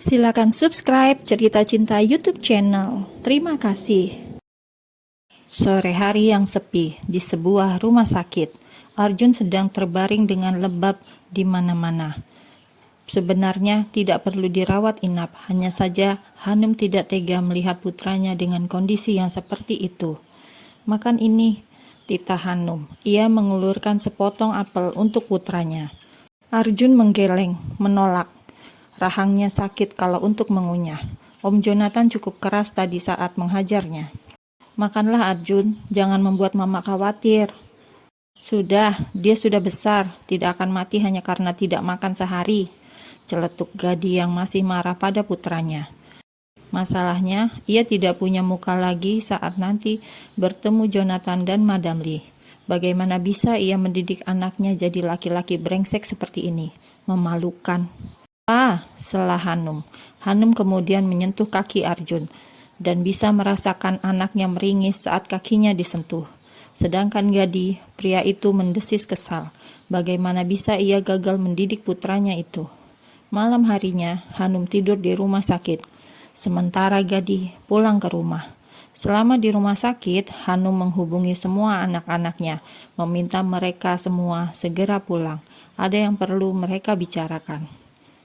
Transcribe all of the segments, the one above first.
Silakan subscribe Cerita Cinta YouTube channel. Terima kasih. Sore hari yang sepi di sebuah rumah sakit. Arjun sedang terbaring dengan lebab di mana-mana. Sebenarnya tidak perlu dirawat inap, hanya saja Hanum tidak tega melihat putranya dengan kondisi yang seperti itu. Makan ini, titah Hanum. Ia mengulurkan sepotong apel untuk putranya. Arjun menggeleng, menolak. Rahangnya sakit kalau untuk mengunyah. Om Jonathan cukup keras tadi saat menghajarnya. Makanlah Arjun, jangan membuat mama khawatir. Sudah, dia sudah besar, tidak akan mati hanya karena tidak makan sehari. Celetuk Gadi yang masih marah pada putranya. Masalahnya, ia tidak punya muka lagi saat nanti bertemu Jonathan dan Madam Lee. Bagaimana bisa ia mendidik anaknya jadi laki-laki brengsek seperti ini? Memalukan. Selah Hanum. Hanum kemudian menyentuh kaki Arjun dan bisa merasakan anaknya meringis saat kakinya disentuh. Sedangkan Gadi, pria itu mendesis kesal. Bagaimana bisa ia gagal mendidik putranya itu? Malam harinya, Hanum tidur di rumah sakit. Sementara Gadi pulang ke rumah. Selama di rumah sakit, Hanum menghubungi semua anak-anaknya, meminta mereka semua segera pulang. Ada yang perlu mereka bicarakan.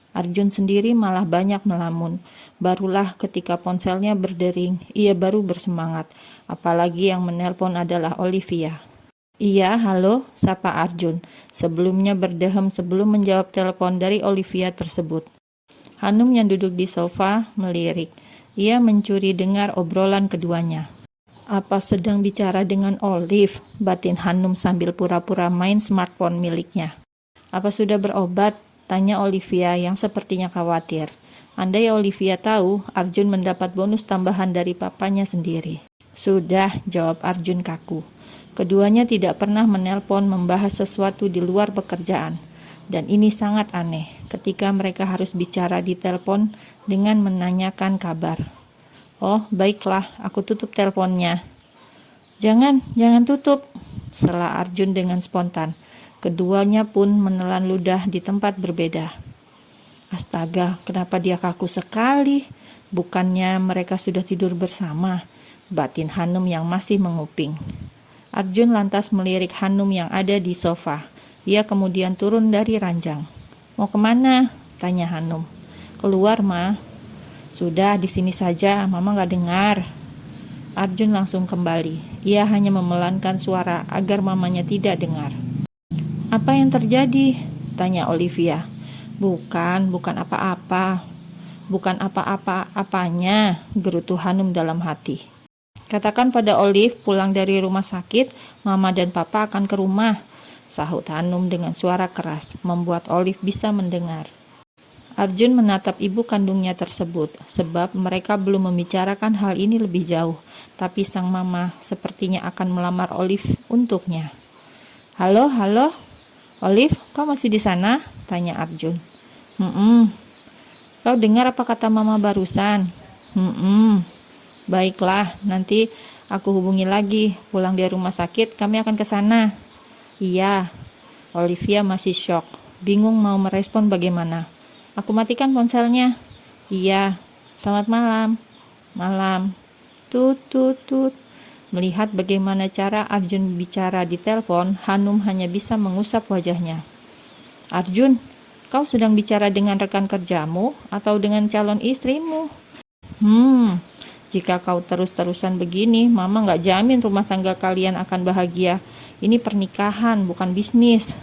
Arjun sendiri malah banyak melamun. Barulah ketika ponselnya berdering, ia baru bersemangat. Apalagi yang menelpon adalah Olivia. Iya, halo, sapa Arjun. Sebelumnya berdehem sebelum menjawab telepon dari Olivia tersebut. Hanum yang duduk di sofa melirik. Ia mencuri dengar obrolan keduanya. Apa sedang bicara dengan Olive? Batin Hanum sambil pura-pura main smartphone miliknya. Apa sudah berobat? Tanya Olivia yang sepertinya khawatir. Andai Olivia tahu, Arjun mendapat bonus tambahan dari papanya sendiri. Sudah, jawab Arjun kaku. Keduanya tidak pernah menelpon membahas sesuatu di luar pekerjaan. Dan ini sangat aneh ketika mereka harus bicara di telepon dengan menanyakan kabar. Oh, baiklah, aku tutup teleponnya. Jangan tutup, sela Arjun dengan spontan. Keduanya pun menelan ludah di tempat berbeda. Astaga, kenapa dia kaku sekali? Bukannya mereka sudah tidur bersama? Batin Hanum yang masih menguping. Arjun lantas melirik Hanum yang ada di sofa. Ia kemudian turun dari ranjang. Mau kemana? Tanya Hanum. Keluar, Ma. Sudah, di sini saja, Mama gak dengar. Arjun langsung kembali. Ia hanya memelankan suara agar mamanya tidak dengar. Apa yang terjadi? Tanya Olivia. Bukan apa-apa. Bukan apa-apa-apanya, gerutu Hanum dalam hati. Katakan pada Olive pulang dari rumah sakit, Mama dan Papa akan ke rumah, sahut Hanum dengan suara keras, membuat Olive bisa mendengar. Arjun menatap ibu kandungnya tersebut, sebab mereka belum membicarakan hal ini lebih jauh, tapi sang mama sepertinya akan melamar Olive untuknya. Halo? Olive, kau masih di sana? Tanya Arjun. Kau dengar apa kata mama barusan? Baiklah, nanti aku hubungi lagi. Pulang dari rumah sakit, kami akan ke sana. Iya. Olivia masih syok, bingung mau merespon bagaimana. Aku matikan ponselnya. Iya. Selamat malam. Malam. Tut. Melihat bagaimana cara Arjun bicara di telepon, Hanum hanya bisa mengusap wajahnya. Arjun, kau sedang bicara dengan rekan kerjamu atau dengan calon istrimu? Jika kau terus-terusan begini, Mama gak jamin rumah tangga kalian akan bahagia. Ini pernikahan, bukan bisnis.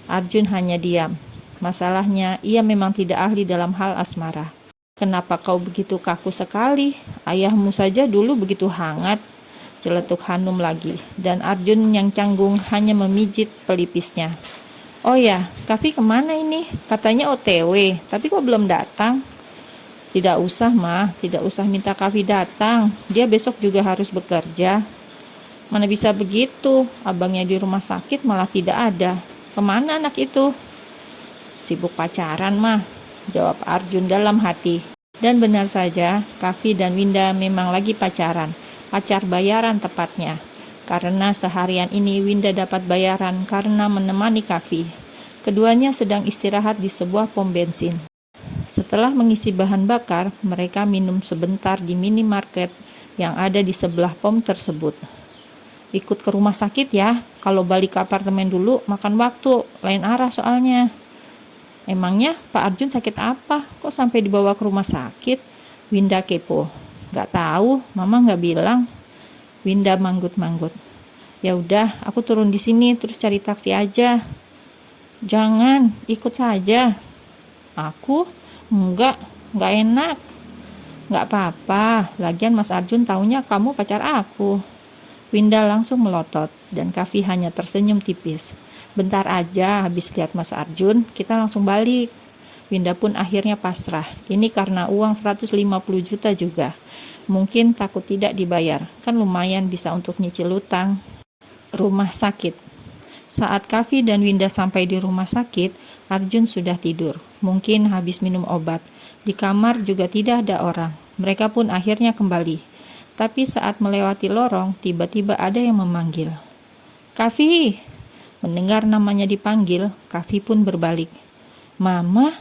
Arjun hanya diam. Masalahnya, ia memang tidak ahli dalam hal asmara. Kenapa kau begitu kaku sekali? Ayahmu saja dulu begitu hangat. Celetuk Hanum lagi, dan Arjun yang canggung hanya memijit pelipisnya. Oh ya, Kavi kemana ini? Katanya OTW, tapi kok belum datang? Tidak usah, Ma, tidak usah minta Kavi datang. Dia besok juga harus bekerja. Mana bisa begitu? Abangnya di rumah sakit malah tidak ada. Kemana anak itu? Sibuk pacaran, Ma, jawab Arjun dalam hati. Dan benar saja, Kavi dan Winda memang lagi pacaran. Pacar bayaran tepatnya, karena seharian ini Winda dapat bayaran karena menemani Kavi. Keduanya sedang istirahat di sebuah pom bensin. Setelah mengisi bahan bakar, mereka minum sebentar di minimarket yang ada di sebelah pom tersebut. Ikut ke rumah sakit ya, kalau balik ke apartemen dulu makan waktu, lain arah soalnya. Emangnya Pak Arjun sakit apa? Kok sampai dibawa ke rumah sakit? Winda kepo. Gak tahu, Mama gak bilang. Winda manggut-manggut. Ya udah, aku turun di sini terus cari taksi aja. Jangan, ikut saja. Aku? Enggak enak. Enggak apa-apa, lagian Mas Arjun taunya kamu pacar aku. Winda langsung melotot dan Kavi hanya tersenyum tipis. Bentar aja, habis lihat Mas Arjun, kita langsung balik. Winda pun akhirnya pasrah. Ini karena uang 150 juta juga. Mungkin takut tidak dibayar, kan lumayan bisa untuk nyicil utang. Rumah sakit. Saat Kavi dan Winda sampai di rumah sakit, Arjun sudah tidur. Mungkin habis minum obat. Di kamar juga tidak ada orang. Mereka pun akhirnya kembali. Tapi saat melewati lorong, tiba-tiba ada yang memanggil. Kavi! Mendengar namanya dipanggil, Kavi pun berbalik. Mama?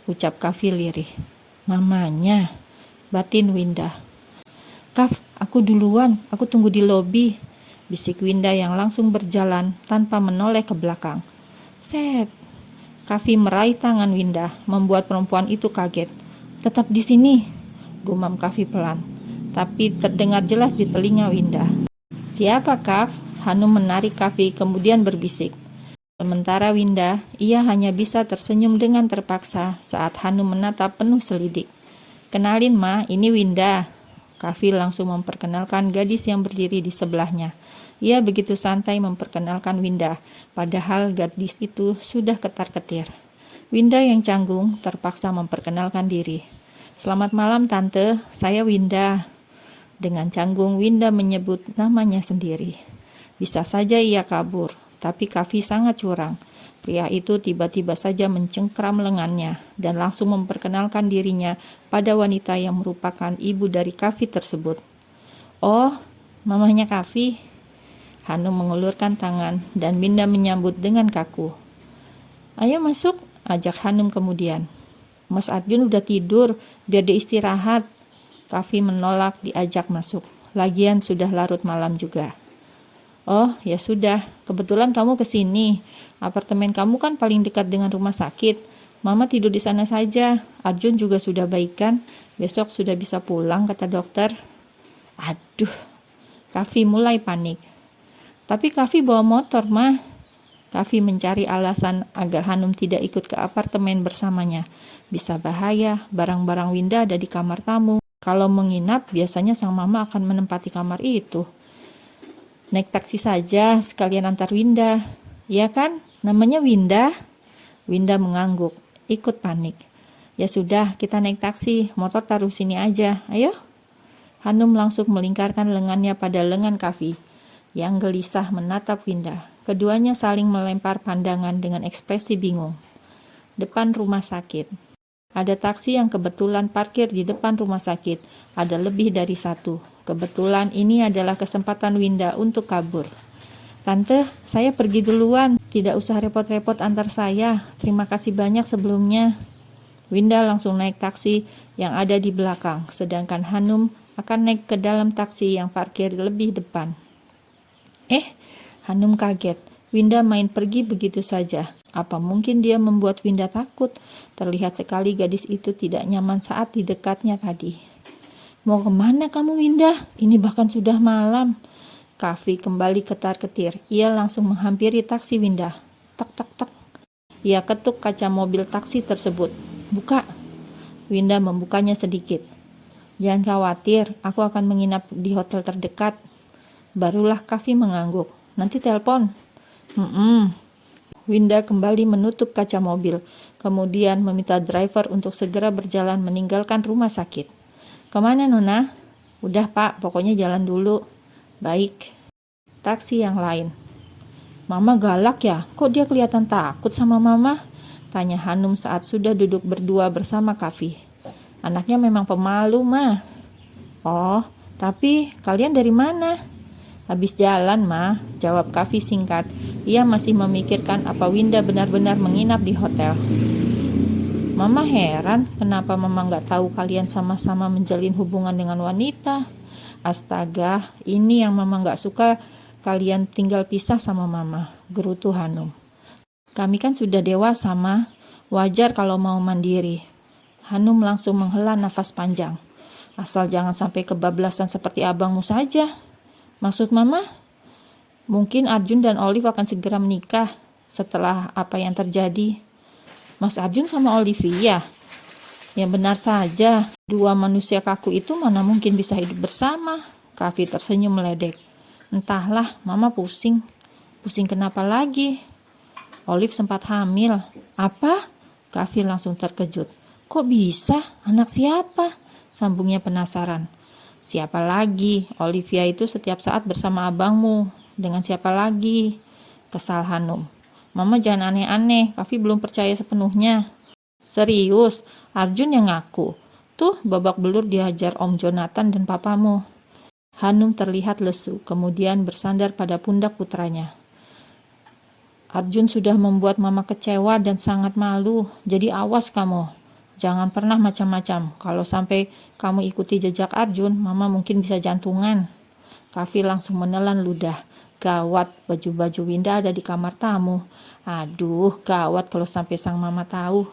Ucap Kavi lirih. Mamanya? Batin Winda. Kav, aku duluan. Aku tunggu di lobi. Bisik Winda yang langsung berjalan tanpa menoleh ke belakang. Set! Kavi meraih tangan Winda, membuat perempuan itu kaget. Tetap di sini, gumam Kavi pelan, tapi terdengar jelas di telinga Winda. Siapa Kav? Hanum menarik Kavi kemudian berbisik. Sementara Winda, ia hanya bisa tersenyum dengan terpaksa saat Hanum menatap penuh selidik. Kenalin Ma, ini Winda. Kavi langsung memperkenalkan gadis yang berdiri di sebelahnya. Ia begitu santai memperkenalkan Winda, padahal gadis itu sudah ketar-ketir. Winda yang canggung terpaksa memperkenalkan diri. Selamat malam Tante, saya Winda. Dengan canggung Winda menyebut namanya sendiri. Bisa saja ia kabur, tapi Kavi sangat curang. Pria itu tiba-tiba saja mencengkram lengannya dan langsung memperkenalkan dirinya pada wanita yang merupakan ibu dari Kavi tersebut. Oh, mamanya Kavi. Hanum mengulurkan tangan dan Winda menyambut dengan kaku. Ayo masuk, ajak Hanum kemudian. Mas Arjun udah tidur, biar dia istirahat. Kavi menolak diajak masuk. Lagian sudah larut malam juga. Oh, ya sudah. Kebetulan kamu kesini. Apartemen kamu kan paling dekat dengan rumah sakit. Mama tidur di sana saja. Arjun juga sudah baikan. Besok sudah bisa pulang, kata dokter. Aduh, Kavi mulai panik. Tapi Kavi bawa motor, Ma. Kavi mencari alasan agar Hanum tidak ikut ke apartemen bersamanya. Bisa bahaya, barang-barang Winda ada di kamar tamu. Kalau menginap, biasanya sang mama akan menempati kamar itu. Naik taksi saja, sekalian antar Winda. Ya kan? Namanya Winda. Winda mengangguk, ikut panik. Ya sudah, kita naik taksi, motor taruh sini aja, ayo. Hanum langsung melingkarkan lengannya pada lengan Kavi, yang gelisah menatap Winda. Keduanya saling melempar pandangan dengan ekspresi bingung. Depan rumah sakit. Ada taksi yang kebetulan parkir di depan rumah sakit. Ada lebih dari satu. Kebetulan ini adalah kesempatan Winda untuk kabur. Tante, saya pergi duluan. Tidak usah repot-repot antar saya. Terima kasih banyak sebelumnya. Winda langsung naik taksi yang ada di belakang, sedangkan Hanum akan naik ke dalam taksi yang parkir lebih depan. Hanum kaget. Winda main pergi begitu saja. Apa mungkin dia membuat Winda takut? Terlihat sekali gadis itu tidak nyaman saat di dekatnya tadi. Mau kemana kamu Winda? Ini bahkan sudah malam. Kavi kembali ketar-ketir. Ia langsung menghampiri taksi Winda. Tak tak tak. Ia ketuk kaca mobil taksi tersebut. Buka. Winda membukanya sedikit. Jangan khawatir, aku akan menginap di hotel terdekat. Barulah Kavi mengangguk. Nanti telepon. Winda kembali menutup kaca mobil, kemudian meminta driver untuk segera berjalan meninggalkan rumah sakit. Kemana Nona? Udah Pak, pokoknya jalan dulu. Baik. Taksi yang lain. Mama galak ya? Kok dia kelihatan takut sama Mama? Tanya Hanum saat sudah duduk berdua bersama Kavi. Anaknya memang pemalu, Ma. Oh, tapi kalian dari mana? Habis jalan, Ma, jawab Kavi singkat. Ia masih memikirkan apa Winda benar-benar menginap di hotel. Mama heran kenapa Mama nggak tahu kalian sama-sama menjalin hubungan dengan wanita. Astaga, ini yang Mama nggak suka, kalian tinggal pisah sama Mama, gerutu Hanum. Kami kan sudah dewasa, Ma. Wajar kalau mau mandiri. Hanum langsung menghela nafas panjang. Asal jangan sampai kebablasan seperti abangmu saja. Maksud Mama? Mungkin Arjun dan Olive akan segera menikah setelah apa yang terjadi. Mas Arjun sama Olivia? Ya benar saja, dua manusia kaku itu mana mungkin bisa hidup bersama. Kavi tersenyum meledek. Entahlah, Mama pusing. Pusing kenapa lagi? Olive sempat hamil. Apa? Kavi langsung terkejut. Kok bisa? Anak siapa? Sambungnya penasaran. Siapa lagi? Olivia itu setiap saat bersama abangmu. Dengan siapa lagi? Kesal Hanum. Mama jangan aneh-aneh, Kavi belum percaya sepenuhnya. Serius, Arjun yang ngaku. Tuh, babak belur dihajar Om Jonathan dan papamu. Hanum terlihat lesu, kemudian bersandar pada pundak putranya. Arjun sudah membuat Mama kecewa dan sangat malu, jadi awas kamu. Jangan pernah macam-macam. Kalau sampai kamu ikuti jejak Arjun, Mama mungkin bisa jantungan. Kavi langsung menelan ludah. Gawat, baju-baju Winda ada di kamar tamu. Aduh, gawat kalau sampai sang Mama tahu.